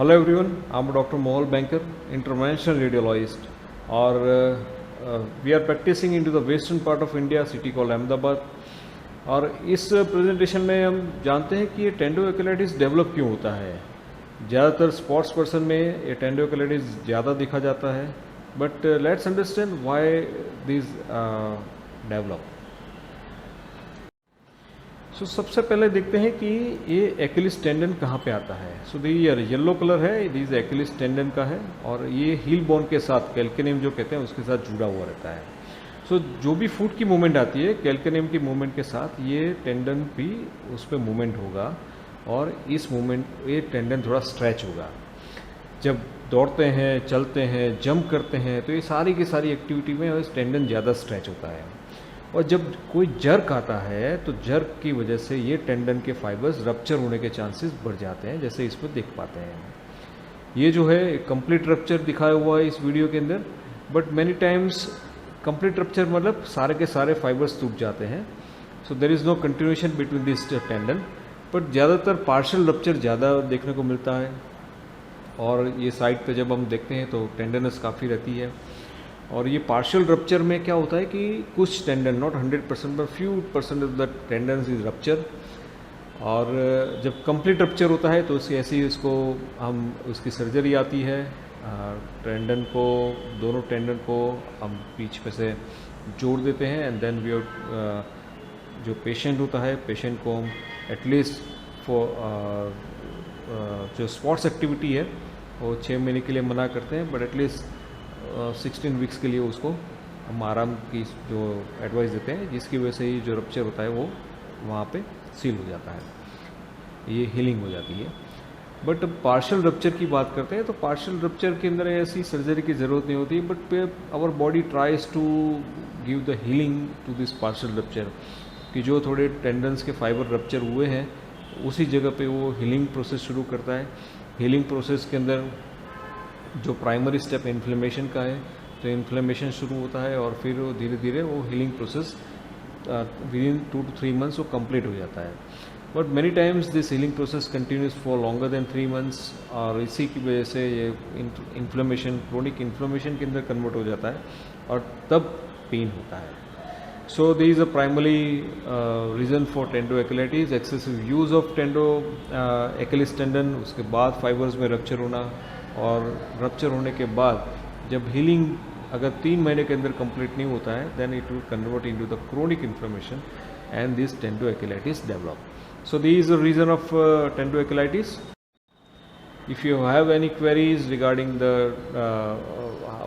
Hello everyone, I'm Dr. Mohal Banker, interventional radiologist, और we are practicing into the western part of India, city called Ahmedabad. और इस presentation में हम जानते हैं कि ये टेंडोएकिलाइटिस डेवलप क्यों होता है। ज़्यादातर स्पोर्ट्स पर्सन में ये टेंडोएकिलाइटिस ज़्यादा देखा जाता है, but let's understand why this develop. So सबसे पहले देखते हैं कि ये एक्लिस टेंडन कहाँ पे आता है। सो दी येलो कलर है, दिस एक्लिस टेंडन का है, और ये हील बोन के साथ कैल्केनियम जो कहते हैं उसके साथ जुड़ा हुआ रहता है। सो जो भी फुट की मूवमेंट आती है कैल्केनियम की मूवमेंट के साथ ये टेंडन भी उस पर मूवमेंट होगा, और इस मूवमेंट ये टेंडन थोड़ा स्ट्रेच होगा। जब दौड़ते हैं, चलते हैं, जंप करते हैं, तो ये सारी की सारी एक्टिविटी में इस टेंडन ज़्यादा स्ट्रेच होता है। और जब कोई जर्क आता है तो जर्क की वजह से ये टेंडन के फाइबर्स रप्चर होने के चांसेस बढ़ जाते हैं, जैसे इसमें देख पाते हैं। ये जो है कंप्लीट रप्चर दिखाया हुआ है इस वीडियो के अंदर, but many times complete rupture मतलब सारे के सारे फाइबर्स टूट जाते हैं। So there is no continuation between this tendon, but ज़्यादातर पार्शियल रप्चर ज़्यादा देखने को मिलता है। और ये साइड पे जब हम देखते हैं तो टेंडनस काफ़ी रहती है। और ये पार्शियल रप्चर में क्या होता है कि कुछ tendon, not 100% but few percent of the tendons is rupture. और जब कंप्लीट रप्चर होता है तो उसकी ऐसी इसको हम उसकी सर्जरी आती है। टेंडन को, दोनों टेंडन को हम बीच में से जोड़ देते हैं, एंड देन वी जो पेशेंट होता है, पेशेंट को हम एटलीस्ट फॉर जो स्पोर्ट्स एक्टिविटी है वो 6 महीने के लिए मना करते हैं, बट एटलीस्ट 16 वीक्स के लिए उसको हम आराम की जो एडवाइस देते हैं, जिसकी वजह से ये जो रप्चर होता है वो वहाँ पे सील हो जाता है, ये हीलिंग हो जाती है। बट पार्शियल रप्चर की बात करते हैं तो पार्शियल रप्चर के अंदर ऐसी सर्जरी की ज़रूरत नहीं होती, but our body tries to give the healing to this partial rupture, कि जो थोड़े टेंडन्स के फाइबर रप्चर हुए हैं उसी जगह पे वो हीलिंग प्रोसेस शुरू करता है। हीलिंग प्रोसेस के अंदर जो प्राइमरी स्टेप इन्फ्लेमेशन का है, तो इन्फ्लेमेशन शुरू होता है, और फिर धीरे धीरे वो healing process within 2 to 3 months वो कंप्लीट हो जाता है। But many times this healing process continuous for longer than 3 months, और इसी की वजह से ये इन्फ्लेमेशन क्रोनिक इन्फ्लेमेशन के अंदर कन्वर्ट हो जाता है, और तब पेन होता है। So these are primarily reason for tendoachillitis, excessive use of tendo Achilles tendon, उसके बाद फाइबर्स में रप्चर होना, और रप्चर होने के बाद जब हीलिंग अगर 3 महीने के अंदर कंप्लीट नहीं होता है, then it will convert into the chronic inflammation and this tendoachillitis develop. So this is the reason of tendoachillitis. If you have any queries regarding the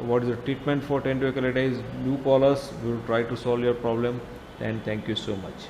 what is the treatment for tendoekilatis, do call us. We will try to solve your problem, and thank you so much.